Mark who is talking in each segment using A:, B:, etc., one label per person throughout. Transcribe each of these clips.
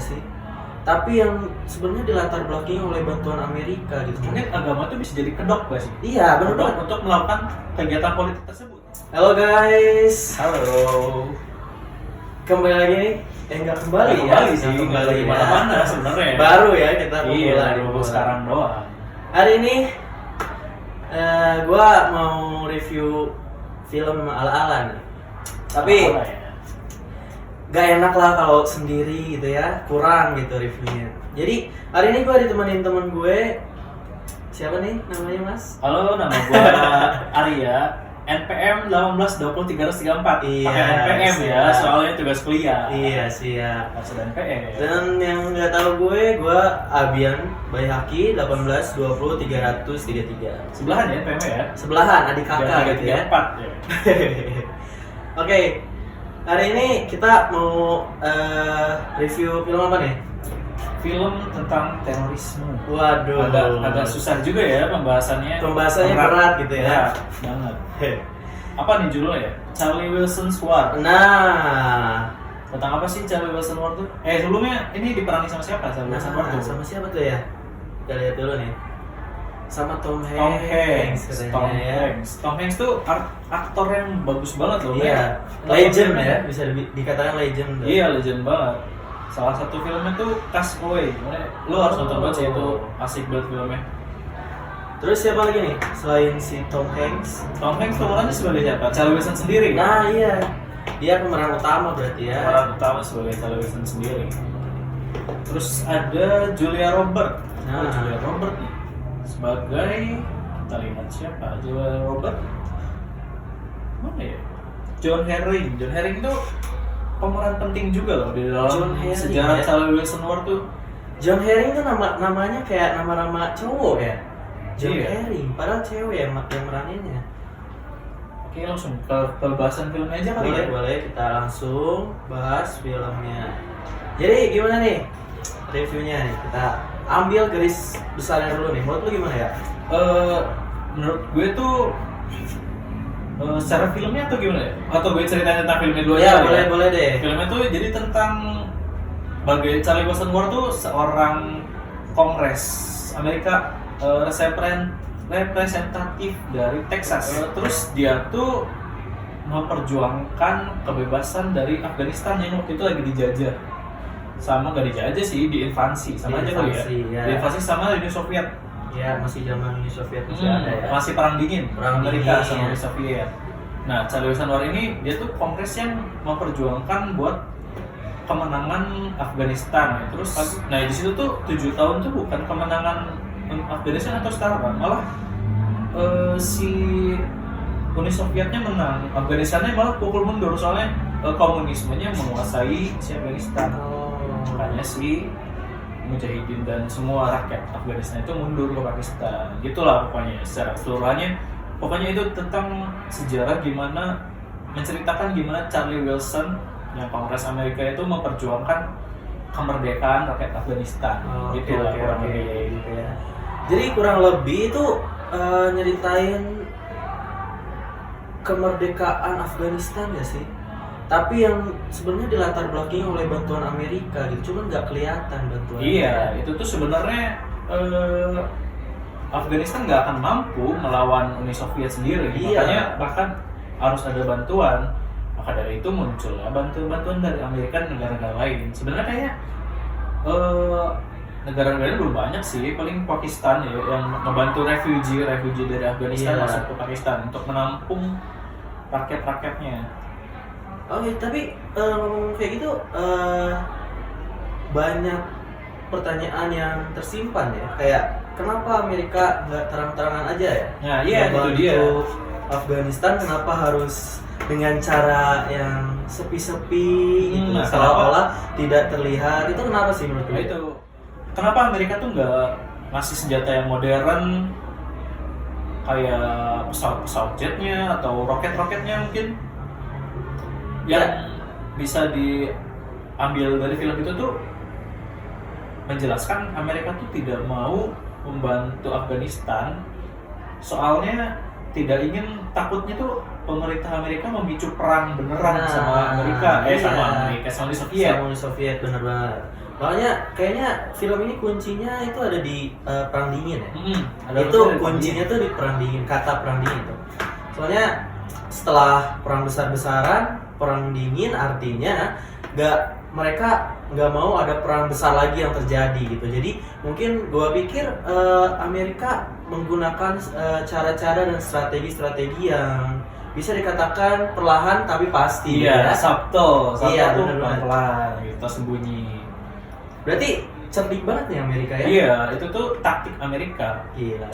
A: nggak sih? Tapi yang sebenarnya dilatar belakangi oleh bantuan Amerika gitu.
B: Mungkin agama tuh bisa jadi kedok gak sih?
A: Iya, benar.
B: Kedok untuk melakukan kegiatan politik tersebut.
A: Halo guys.
B: Halo.
A: Kembali lagi nih. Enggak kembali ya.
B: Kembali sih, enggak lagi mana-mana sebenarnya.
A: Baru ya kita
B: Iya,
A: mulai
B: sekarang doang.
A: Hari ini gua mau review film ala-ala nih. Tapi
B: Apa ya?
A: gak enak lah kalau sendiri gitu ya, kurang gitu reviewnya. Jadi hari ini gue ditemenin temen gue. Siapa nih namanya mas?
B: Halo, nama gue Arya, NPM 1820334.
A: Iya,
B: Pakai NPM ya,
A: siap.
B: soalnya tugas kuliah.
A: Iya siap.
B: Maksud NPM.
A: Dan yang nggak tahu gue Abian Bayhaki 1820333.
B: Sebelahan ya NPM ya?
A: Sebelahan adik kakak gitu ya.
B: 4 ya.
A: Oke, hari ini kita mau review film apa nih?
B: Film tentang terorisme.
A: Waduh,
B: Agak susah juga ya pembahasannya.
A: Pembahasannya berat gitu ya.
B: Banget. Apa nih judulnya ya? Charlie Wilson's War.
A: Nah,
B: Tentang apa sih Charlie Wilson War tuh? Sebelumnya ini diperani sama siapa? Charlie Wilson War tuh?
A: sama siapa tuh ya? Kita lihat dulu nih. Sama Tom Hanks.
B: Tom Hanks.
A: katanya
B: Tom
A: ya.
B: Hanks. Tom Hanks tuh aktor yang bagus banget loh.
A: Iya,
B: ya.
A: legend ya, bisa dikatakan legend. tuh.
B: Iya, legend banget. Salah satu filmnya tuh Castaway. Lo harus nonton banget sih, itu asik banget filmnya.
A: Terus siapa lagi nih selain si Tom Hanks?
B: Tom Hanks pemerannya sebagai siapa? Charlie Wilson sendiri.
A: Nah iya, dia pemeran utama berarti ya.
B: Pemeran utama sebagai Charlie Wilson sendiri. Terus ada Julia Roberts.
A: Nah.
B: Julia Roberts nih sebagai, kita lihat siapa Julia Roberts. Mana ya? John Herring. John Herring itu pemeran penting juga loh di dalam
A: John Herring,
B: sejarah
A: ya.
B: Charlie Wilson War tuh.
A: John Herring tuh namanya kayak nama-nama cowok ya. John
B: Iya.
A: Herring, padahal cewek yang meraninnya.
B: Oke, langsung ke bahasan filmnya aja kali ya.
A: Boleh, kita langsung bahas filmnya. Jadi gimana nih reviewnya nih? Kita ambil garis besarnya dulu nih. Menurut lu gimana ya?
B: Menurut gue tuh secara filmnya atau gimana ya? Atau gue ceritain tentang filmnya dulu aja?
A: Ya, boleh deh.
B: Filmnya tuh jadi tentang Charlie Wilson War tuh seorang Kongres Amerika, representatif dari Texas. Terus dia tuh memperjuangkan kebebasan dari Afghanistan yang waktu itu lagi dijajah. Sama gak dijajah sih, diinvasi sama aja kali ya.
A: Ya.
B: Diinvasi sama Uni Soviet.
A: Ya, masih zaman Uni Soviet masih ada ya.
B: Masih perang dingin,
A: Perang
B: Amerika
A: dingin,
B: sama
A: ya.
B: Uni Soviet. Nah, Charlie Wilson War ini dia tuh kongres yang memperjuangkan buat kemenangan Afghanistan. Terus, nah di situ tuh 7 tahun tuh bukan kemenangan Afghanistan atau sekarang, malah si Uni Sovietnya menang, Afghanistannya malah pukul mundur soalnya komunismenya menguasai si Afghanistan. Makanya si Mujahidin dan semua rakyat Afghanistan itu mundur ke Pakistan. Gitulah pokoknya secara keseluruhannya. Pokoknya itu tentang sejarah gimana, menceritakan gimana Charlie Wilson yang Kongres Amerika itu memperjuangkan kemerdekaan rakyat Afghanistan. Gitu lah kurang lebih.
A: Gitu ya. Jadi kurang lebih itu nyeritain kemerdekaan Afghanistan ya sih. Tapi yang sebenarnya dilatar belakangi oleh bantuan Amerika gitu, cuman nggak kelihatan bantuan.
B: Iya, itu tuh sebenarnya Afghanistan nggak akan mampu melawan Uni Soviet sendiri.
A: Iya.
B: Makanya bahkan harus ada bantuan. Maka dari itu muncul bantuan dari Amerika dan negara-negara lain. Sebenarnya kayaknya negara-negara belum banyak sih, paling Pakistan ya yang membantu refugee dari Afghanistan
A: Iya.
B: masuk ke Pakistan untuk menampung rakyat-rakyatnya.
A: Oke, tapi ngomong kayak gitu banyak pertanyaan yang tersimpan ya. Kayak kenapa Amerika nggak terang-terangan aja ya?
B: Nah, iya itu
A: Membantu
B: dia.
A: Afghanistan kenapa harus dengan cara yang sepi-sepi gitu,
B: Nah,
A: seolah-olah tidak terlihat? Itu kenapa sih menurut
B: Nah
A: lu?
B: itu kenapa Amerika tuh nggak ngasih senjata yang modern kayak pesawat-pesawat jetnya atau roket-roketnya mungkin yang bisa diambil dari film itu tuh menjelaskan Amerika tuh tidak mau membantu Afghanistan soalnya tidak ingin, takutnya tuh pemerintah Amerika memicu perang beneran sama Amerika,
A: iya.
B: sama Amerika, sama Uni Soviet.
A: Sama Uni Soviet bener banget. Makanya kayaknya film ini kuncinya itu ada di Perang Dingin ya.
B: Ada
A: Itu
B: unsur dari
A: kuncinya tuh di Perang Dingin, kata Perang Dingin tuh. Soalnya setelah perang besar-besaran, Perang Dingin artinya mereka nggak mau ada perang besar lagi yang terjadi gitu. Jadi mungkin gua pikir Amerika menggunakan cara-cara dan strategi-strategi yang bisa dikatakan perlahan tapi pasti.
B: Iya,
A: ya.
B: subtle
A: Iya,
B: tuh
A: benar-benar.
B: pelan-pelan gitu, sembunyi.
A: Berarti cerdik banget nih Amerika ya.
B: Iya, itu tuh taktik Amerika.
A: Gila.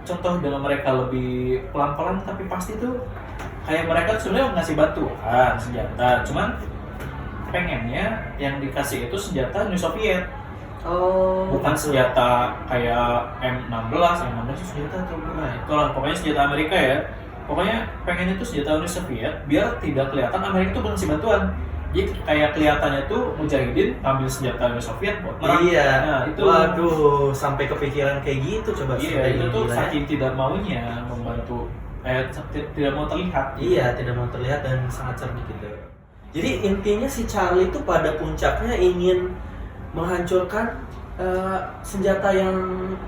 B: Contoh dengan mereka lebih pelan-pelan tapi pasti tuh kayak mereka sebenarnya ngasih bantuan senjata, cuman pengennya yang dikasih itu senjata Uni Soviet,
A: Oh,
B: bukan
A: betul.
B: senjata kayak M16 itu senjata atau bukan? Itulah pokoknya senjata Amerika ya. Pokoknya pengen itu senjata Uni Soviet biar tidak kelihatan Amerika itu ngasih bantuan. Jadi kayak kelihatannya tuh mujahidin ngambil senjata Uni Soviet buat perang.
A: Iya.
B: Nah, itu
A: Waduh, sampai kepikiran kayak gitu coba.
B: iya,
A: strategi
B: itu tuh
A: gila ya.
B: saking tidak maunya membantu, tidak mau terlihat.
A: Iya, tidak mau terlihat dan sangat cerdik gitu. Jadi intinya si Charlie itu pada puncaknya ingin menghancurkan senjata yang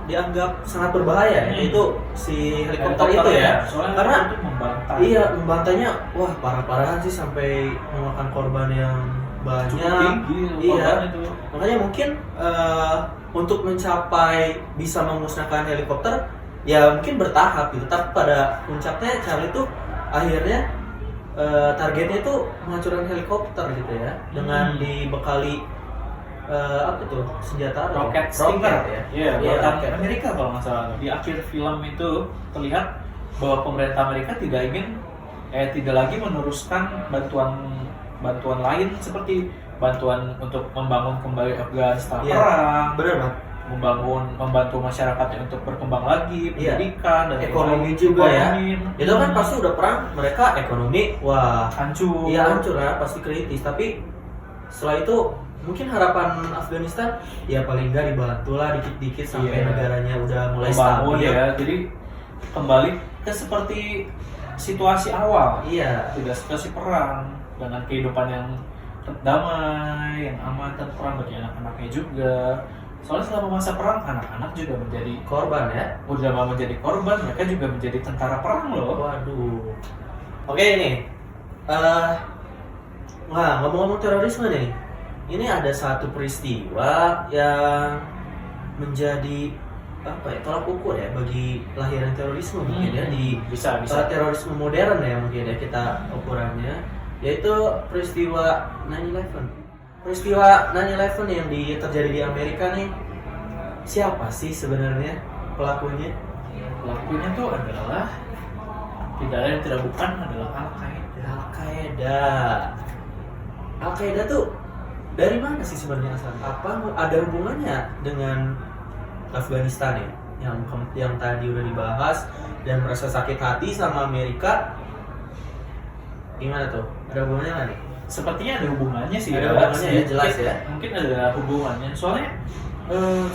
A: dianggap sangat berbahaya, yaitu si helikopter itu ya.
B: Soalnya
A: Karena
B: itu membantai.
A: iya, membantainya wah parah-parahan sih sampai memakan korban yang banyak.
B: Cukup tinggi
A: Iya.
B: korban itu.
A: Makanya mungkin untuk mencapai bisa memusnahkan helikopter ya mungkin bertahap gitu. Tapi pada puncaknya Charlie itu akhirnya targetnya itu menghancurkan helikopter gitu ya, dengan dibekali apa tuh senjata apa?
B: Rocket
A: Rocket
B: Stinger
A: ya.
B: Iya,
A: Iya,
B: buatan
A: rocket.
B: Amerika kalau nggak salah. Di akhir film itu terlihat bahwa pemerintah Amerika tidak lagi meneruskan bantuan lain seperti bantuan untuk membangun kembali Afghanistan
A: Iya.
B: perang,
A: Bener Bang.
B: membantu masyarakatnya untuk berkembang lagi,
A: Iya.
B: pendidikan dan
A: Ekonomi
B: lain-lain.
A: juga ya.
B: Ekonomi.
A: Itu kan pasti udah perang, mereka ekonomi wah
B: hancur.
A: iya hancur ya, pasti kritis. Tapi setelah itu mungkin harapan Afghanistan ya paling nggak dibantu lah dikit-dikit sampai
B: Iya.
A: negaranya udah mulai
B: Membangun
A: stabil.
B: ya. Jadi kembali ke seperti situasi awal.
A: Iya.
B: Tidak situasi perang dengan kehidupan yang damai, yang aman, dan perang bagi anak-anaknya juga. Soalnya selama masa perang anak-anak juga menjadi
A: Korban ya.
B: udah mau menjadi korban, mereka juga menjadi tentara perang loh.
A: Waduh. Oke ini. Nah ngomong-ngomong terorisme nih, ini ada satu peristiwa yang menjadi apa ya tolak ukur ya bagi lahiran terorisme mungkin ya di
B: Bisa.
A: terorisme modern ya mungkin ya kita ukurannya, yaitu peristiwa 9/11. Peristiwa 9/11 yang terjadi di Amerika nih, siapa sih sebenarnya pelakunya?
B: Pelakunya tuh adalah tidak lain tidak bukan adalah Al-Qaeda.
A: Al-Qaeda. Al-Qaeda tuh dari mana sih sebenarnya asalnya? Apa ada hubungannya dengan Afghanistan ya? Yang tadi udah dibahas dan merasa sakit hati sama Amerika. Gimana tuh? Ada hubungannya nggak nih?
B: Sepertinya ada hubungannya sih.
A: Ada hubungannya ya,
B: Sedikit,
A: jelas ya.
B: Mungkin ada hubungannya. Soalnya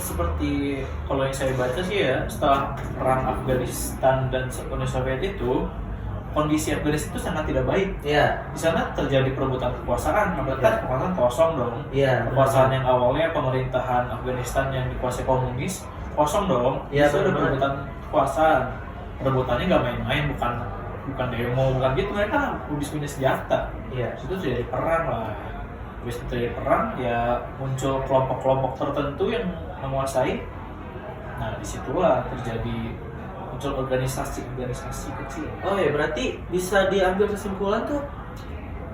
B: seperti kalau yang saya baca sih ya, setelah perang Afghanistan dan Uni Soviet itu, kondisi Afghanistan itu sangat tidak baik.
A: Iya.
B: Di sana terjadi perebutan kekuasaan, berarti kan kekuasaan kosong dong.
A: Iya.
B: Kekuasaan yang awalnya pemerintahan Afghanistan yang dikuasai komunis kosong dong.
A: Iya,
B: Itu ada
A: benar-benar.
B: perebutan kekuasaan. Perebutannya nggak main-main, bukan demo, bukan gitu, mereka habis punya senjata.
A: Iya.
B: Itu terjadi perang lah. Habis terjadi perang ya muncul kelompok-kelompok tertentu yang menguasai. Nah disitulah terjadi muncul organisasi kecil.
A: Oh ya, berarti bisa diambil kesimpulan tuh,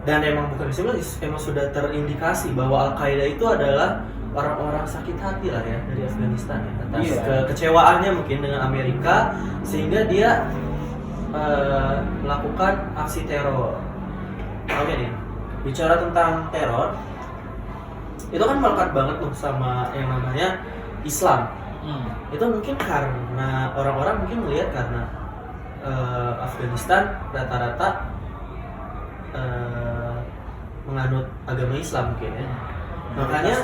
A: dan emang bukan kesimpulan, emang sudah terindikasi bahwa Al-Qaeda itu adalah orang-orang sakit hati lah ya dari Afghanistan ya, atas
B: Iya.
A: kekecewaannya mungkin dengan Amerika sehingga dia melakukan aksi teror. Oke nih, bicara tentang teror, itu kan melekat banget tuh sama yang namanya Islam. Itu mungkin karena orang-orang mungkin melihat karena Afghanistan rata-rata menganut agama Islam mungkin ya. Makanya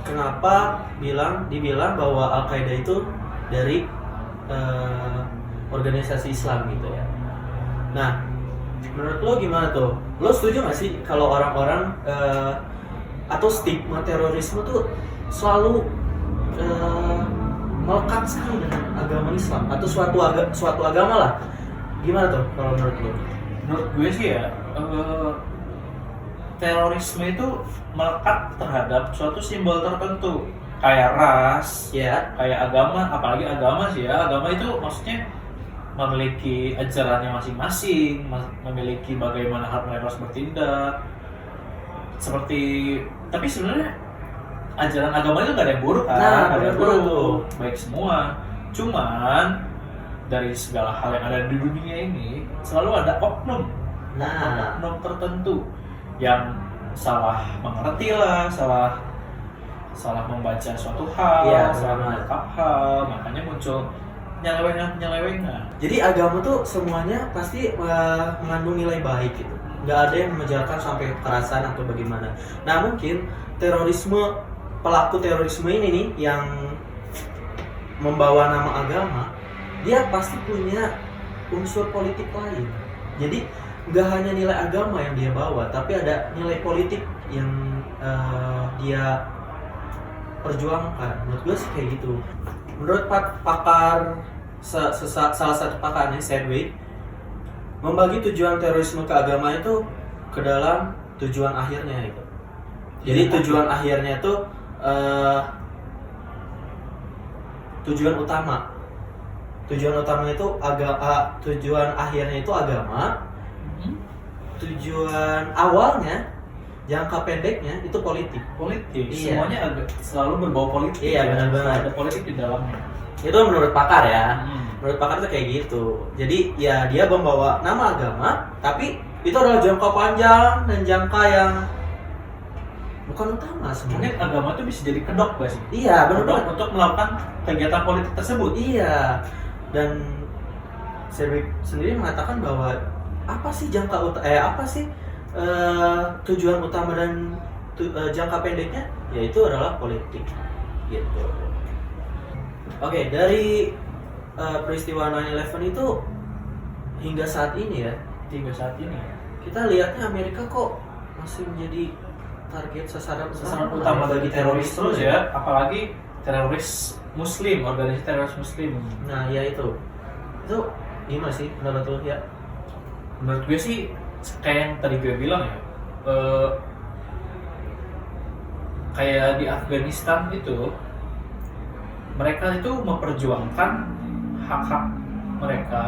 A: kenapa dibilang bahwa Al-Qaeda itu dari organisasi Islam gitu ya. Nah, menurut lo gimana tuh? Lo setuju gak sih kalau orang-orang atau stigma terorisme tuh selalu melekat sekali dengan agama Islam atau suatu agama lah. Gimana tuh kalau menurut lo?
B: Menurut gue sih ya, terorisme itu melekat terhadap suatu simbol tertentu, kayak ras,
A: Ya.
B: kayak agama, apalagi agama sih ya. Agama itu maksudnya memiliki ajarannya masing-masing, memiliki bagaimana mereka harus bertindak. Tapi sebenarnya ajaran agama itu gak ada yang buruk kan,
A: Nah,
B: gak ada yang
A: betul.
B: buruk, baik semua. Cuman dari segala hal yang ada di dunia ini selalu ada oknum tertentu yang salah mengerti lah, salah membaca suatu hal,
A: Iya,
B: salah
A: benar.
B: menangkap hal, makanya muncul penyelewengan.
A: Jadi agama tuh semuanya pasti mengandung nilai baik gitu. Nggak ada yang mengajarkan sampai kekerasan atau bagaimana. Nah mungkin pelaku terorisme ini nih yang membawa nama agama, dia pasti punya unsur politik lain. Jadi nggak hanya nilai agama yang dia bawa, tapi ada nilai politik yang dia perjuangkan. Menurut gue sih kayak gitu. Menurut pakar salah satu pakarnya Sedgwick, membagi tujuan terorisme ke agama itu ke dalam tujuan akhirnya itu. Jadi tujuan akhirnya itu tujuan utama. Tujuan utamanya itu tujuan akhirnya itu agama. Tujuan awalnya, jangka pendeknya itu politik.
B: Politik,
A: Iya.
B: semuanya selalu berbau politik.
A: Iya, benar-benar.
B: Ada politik di dalamnya.
A: Itu menurut pakar ya.
B: Hmm.
A: Menurut pakar itu kayak gitu. Jadi ya dia membawa nama agama, tapi itu adalah jangka panjang dan jangka yang bukan utama
B: Mungkin
A: sebenarnya.
B: agama itu bisa jadi kedok gak sih?
A: Iya, benar-benar.
B: Untuk melakukan kegiatan politik tersebut.
A: Iya. Dan Sedgwick sendiri mengatakan bahwa tujuan utama dan jangka pendeknya yaitu adalah politik gitu. Oke, dari peristiwa 9/11 itu hingga saat ini ya,
B: Hingga saat ini
A: kita lihatnya Amerika kok masih menjadi target sasaran
B: utama bagi teroris terus ya, apalagi teroris Muslim, organisasi teroris Muslim.
A: Nah, ya itu gimana sih pendapat lo ya?
B: Menurut gue sih kayak yang tadi gue bilang ya, kayak di Afghanistan itu mereka itu memperjuangkan hak-hak mereka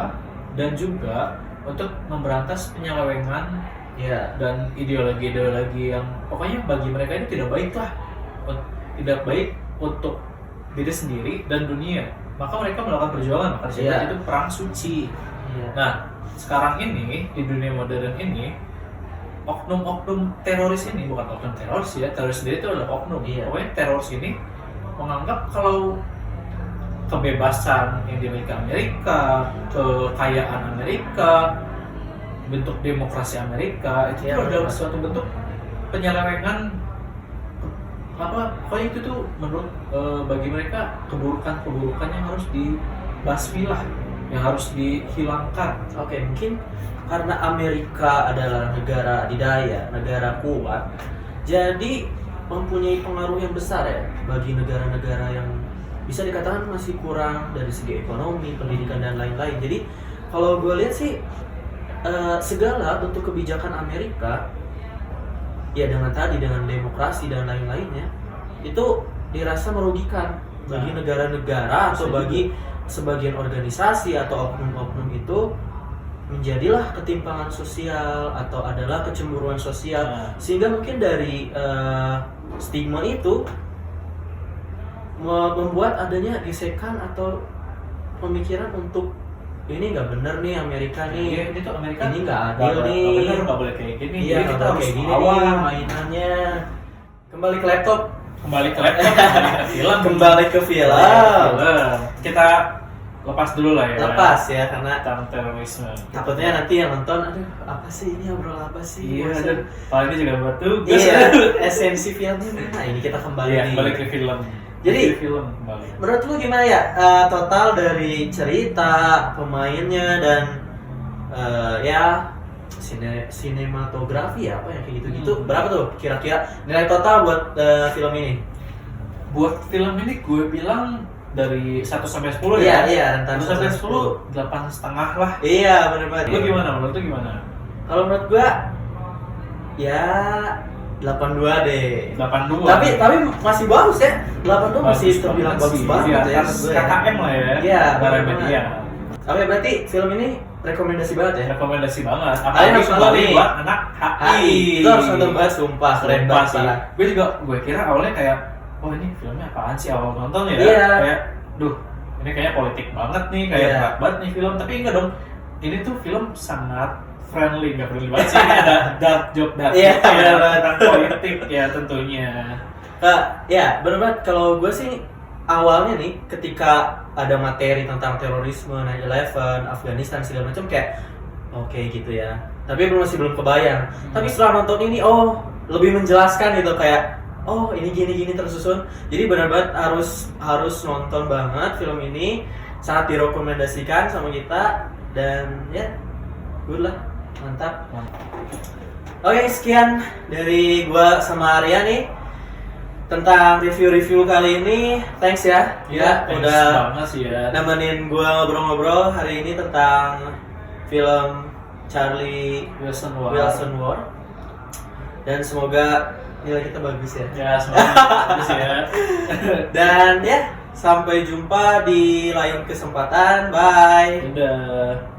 B: dan juga untuk memberantas penyelewengan
A: Ya.
B: dan ideologi-ideologi yang pokoknya bagi mereka ini tidak baik lah, tidak baik untuk diri sendiri dan dunia. Maka mereka melakukan perjuangan, maka disebut itu perang suci.
A: Iya.
B: Nah, sekarang ini di dunia modern ini oknum-oknum teroris ini, bukan oknum teroris ya, teroris sendiri itu adalah oknum.
A: Iya.
B: Pokoknya teroris ini menganggap kalau kebebasan yang dimiliki Amerika, kekayaan Amerika, bentuk demokrasi Amerika itu
A: Iya,
B: adalah
A: benar.
B: suatu bentuk penyelewengan. Pokoknya itu tuh menurut bagi mereka keburukan yang harus dibasmi lah, yang harus dihilangkan.
A: Oke, mungkin karena Amerika adalah negara adidaya, negara kuat, jadi mempunyai pengaruh yang besar ya bagi negara-negara yang bisa dikatakan masih kurang dari segi ekonomi, pendidikan dan lain-lain. Jadi kalau gue lihat sih segala bentuk kebijakan Amerika ya dengan demokrasi dan lain-lainnya itu dirasa merugikan bagi negara-negara atau bagi sebagian organisasi atau oknum-oknum itu, menjadilah ketimpangan sosial atau adalah kecemburuan sosial. Sehingga mungkin dari stigma itu membuat adanya gesekan atau pemikiran untuk ini nggak bener nih Amerika nih,
B: Ini tuh Amerika
A: ini nggak adil nih,
B: nggak boleh kayak gini.
A: iya
B: Jadi
A: kita
B: kita harus
A: kayak gini
B: lawan.
A: nih mainannya. Kembali ke laptop,
B: Kembali ke laptop, kembali ke film.
A: kembali ke film.
B: Kita lepas dulu lah ya.
A: Lepas ya karena
B: tentang terorisme.
A: takutnya nanti yang nonton, aduh apa sih ini obrol apa sih?
B: Iya,
A: Bosan.
B: dan paling ini juga buat tugas.
A: Iya, esensi filmnya mana? Ini kita kembali
B: Iya,
A: nih.
B: kembali ke film.
A: Jadi,
B: Ke film kembali.
A: Menurut lu gimana ya? Total dari cerita, pemainnya dan ya sinematografi ya, apa ya kayak gitu-gitu. Berapa tuh kira-kira nilai total buat film ini?
B: Buat film ini gue bilang dari 1 sampai 10
A: Iya,
B: ya.
A: iya, rentan
B: 1 sampai 10, 8,5 lah.
A: Iya, bener banget.
B: Lu gimana? Menurut lu gimana?
A: Kalau menurut gua ya 82 deh.
B: 82.
A: Tapi masih bagus ya. 82 masih
B: Bagus
A: terbilang
B: banget
A: bagus
B: sih.
A: banget
B: Di
A: ya.
B: atas
A: menurut gua ya.
B: KKM lah ya.
A: Iya,
B: Bara
A: bener
B: media.
A: Oke, berarti film ini rekomendasi banget ya.
B: Rekomendasi banget.
A: Kalian
B: Apalagi
A: harus nonton
B: kembali
A: nih.
B: buat anak HI.
A: Itu harus nonton banget, sumpah keren
B: Sumpah
A: banget
B: sih.
A: parah.
B: Gue kira awalnya kayak, oh ini filmnya apaan sih awal nonton ya?
A: Iya.
B: Kayak, duh, ini kayaknya politik banget nih, kayak
A: Iya.
B: berat banget nih film. Tapi enggak dong. Ini tuh film sangat friendly, nggak friendly banget sih. Ini ada dark joke
A: Iya,
B: ya,
A: bener banget.
B: tentang politik ya tentunya.
A: Ya, bener banget. Kalau gue sih awalnya nih ketika ada materi tentang terorisme, 9/11, Afghanistan segala macam kayak oke gitu ya. Tapi masih belum kebayang. Tapi setelah nonton ini lebih menjelaskan gitu kayak ini gini tersusun. Jadi benar banget harus nonton banget film ini. Sangat direkomendasikan sama kita dan ya good lah. Mantap. Oke, sekian dari gua sama Arya nih tentang review kali ini. Thanks ya,
B: Iya, thanks
A: udah
B: banget sih ya.
A: nemenin gua ngobrol-ngobrol hari ini tentang film Charlie
B: Wilson
A: War. Dan semoga nilai kita bagus ya.
B: Ya, semoga bagus ya.
A: Dan ya, sampai jumpa di lain kesempatan. Bye.
B: Udah.